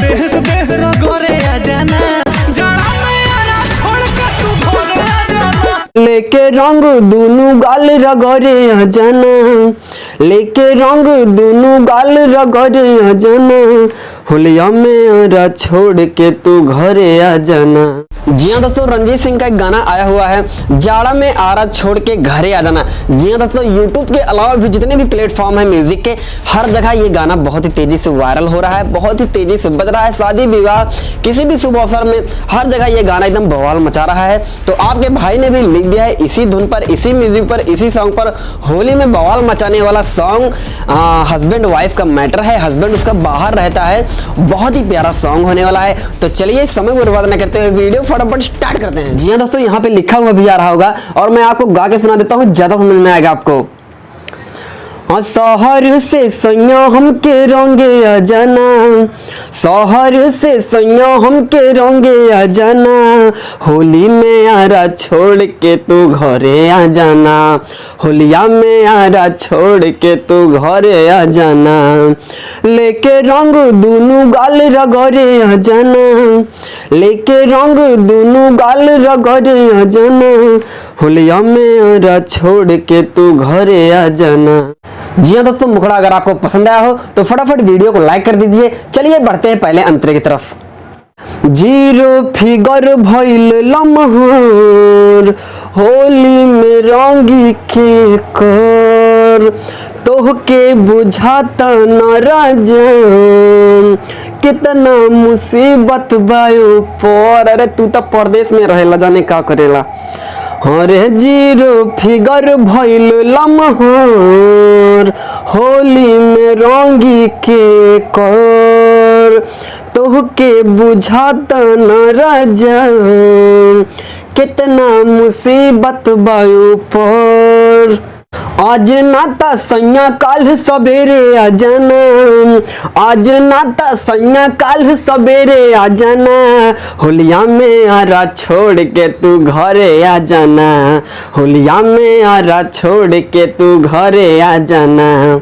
Dress देख घरे आ जाना, जाड़ा में आरा छोड़ के तू घरे आ जाना। लेके रंग दूनु गाल रगड़े आ जाना, लेके रंग दूनु गाल रगड़े आ जाना, होलिया में आरा छोड़ के तू घरे आ जाना। जी हाँ दोस्तों, रंजीत सिंह का एक गाना आया हुआ है, जाड़ा में आरा छोड़ के घरे आ जाना। जी हाँ दोस्तों, यूट्यूब के अलावा भी जितने भी प्लेटफॉर्म है म्यूजिक के, हर जगह ये गाना बहुत ही तेजी से वायरल हो रहा है, बहुत ही तेजी से बज रहा है। शादी विवाह किसी भी शुभ अवसर में हर जगह ये गाना एकदम बवाल मचा रहा है। तो आपके भाई ने भी लिख दिया है इसी धुन पर, इसी म्यूजिक पर, इसी सॉन्ग पर, होली में बवाल मचाने वाला सॉन्ग हस्बैंड वाइफ का मैटर है, हस्बैंड उसका बाहर रहता है, बहुत ही प्यारा सॉन्ग होने वाला है। तो चलिए समय को बर्बाद न करते हुए वीडियो फटाफट स्टार्ट करते हैं। जी हाँ दोस्तों, यहाँ पे लिखा हुआ भी आ रहा होगा और मैं आपको गा के सुना देता हूँ, ज्यादा समझ में आएगा आपको। शहर से सैया हमके रंगे आ जाना, शहर से सैया हमके रंगे आ जाना, होली में आरा छोड़ के तू घरे आ जाना, होलिया में आरा छोड़ के तू घरे आ जाना। लेके रंग दूनु गाल रगड़े आ जाना, लेके रंग दूनु गाल रगड़े आ जाना, होलिया में आरा छोड़ के तू घरे आ जाना। जी हाँ दोस्तों, मुखड़ा अगर आपको पसंद आया हो तो फटाफट वीडियो को लाइक कर दीजिए। चलिए बढ़ते हैं पहले अंतरे की तरफ। जीरो फिगर भइल लम्हर, होली में रंगी के कर, तोहके बुझाता न राजन, कितना मुसीबत बायो पर। अरे तू तो परदेश में रहेला, जाने का करेला। अरे जीरो फिगर भइल लम्हर, होली में रंगी के कर, तोहके बुझाता न राजा, कितना मुसीबत बायो पर। आज नाता सैया काल सवेरे आ जाना, आज नाता सैया काल सवेरे आ जाना, होलिया में आरा छोड़ के तू घरे आ जाना, होलिया में आरा छोड़ के तू घरे आ जाना।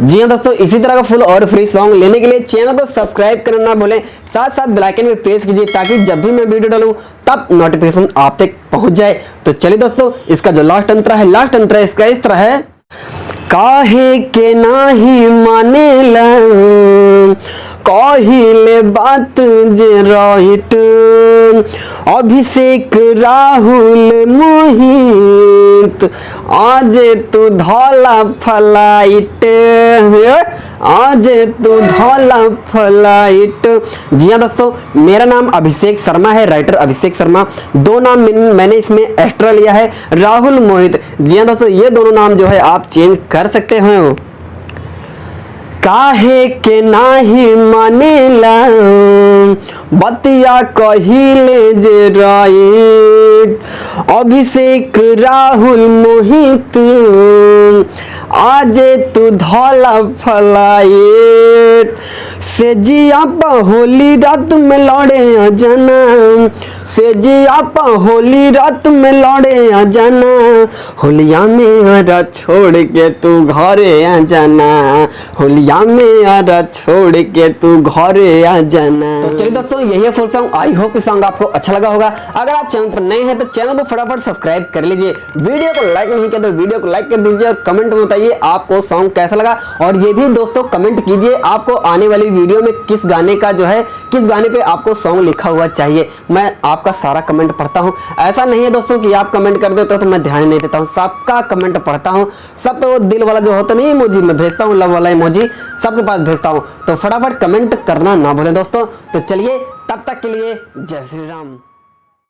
जी हाँ दोस्तों, इसी तरह का फुल और फ्री सॉन्ग लेने के लिए चैनल को सब्सक्राइब करना ना भूलें, साथ साथ बेल आइकन में प्रेस कीजिए ताकि जब भी मैं वीडियो डालूं तब नोटिफिकेशन आप तक पहुंच जाए। तो चलिए दोस्तों, इसका जो लास्ट अंतरा है, लास्ट अंतरा इसका इस तरह है। काहे के नाही मानेला, कहिले बात जे राइट, अभिषेक राहुल मोहित, आज तू धौला फ्लाइट, आज तू धौला फ्लाइट। जी हाँ दोस्तों, मेरा नाम अभिषेक शर्मा है, राइटर अभिषेक शर्मा। दो नाम मैंने इसमें एक्स्ट्रा लिया है, राहुल मोहित। जी हाँ दोस्तों, ये दोनों नाम जो है आप चेंज कर सकते हो। काहे के नाही मानेला, बतिया कहिले जे राइट, अभिषेक राहुल मोहित, आज तू धौला फ्लाइट, से जिया पा होली रात में लड़े आ जाना, से जिया पा होली रात में लड़े आ जाना, होलिया में आरा छोड़ के तू घरे आ जाना, होलिया में आरा छोड़ के तू घरे आ जाना। तो चलिए दोस्तों, यही है फुल सॉन्ग। आई होप इस सॉन्ग आपको अच्छा लगा होगा। अगर आप चैनल पर नए हैं तो चैनल को फटाफट सब्सक्राइब कर लीजिए। वीडियो को लाइक नहीं किया तो वीडियो को लाइक कर दीजिए और कमेंट में बताइए आपको सॉन्ग कैसा लगा। और ये भी दोस्तों कमेंट कीजिए आपको आने वाली वीडियो में किस गाने का जो है, किस गाने पे आपको सॉन्ग लिखा हुआ चाहिए। मैं आपका सारा कमेंट पढ़ता हूँ। ऐसा नहीं है दोस्तों कि आप कमेंट कर देते हो तो मैं ध्यान नहीं देता हूँ, सबका कमेंट पढ़ता हूँ। सब पे वो दिल वाला जो होता नहीं इमोजी मैं भेजता हूँ, लव वाला इमोजी सबके पास भेजता हूँ। तो फटाफट कमेंट करना ना भूलें दोस्तों। तो चलिए तब तक के लिए जय श्री राम।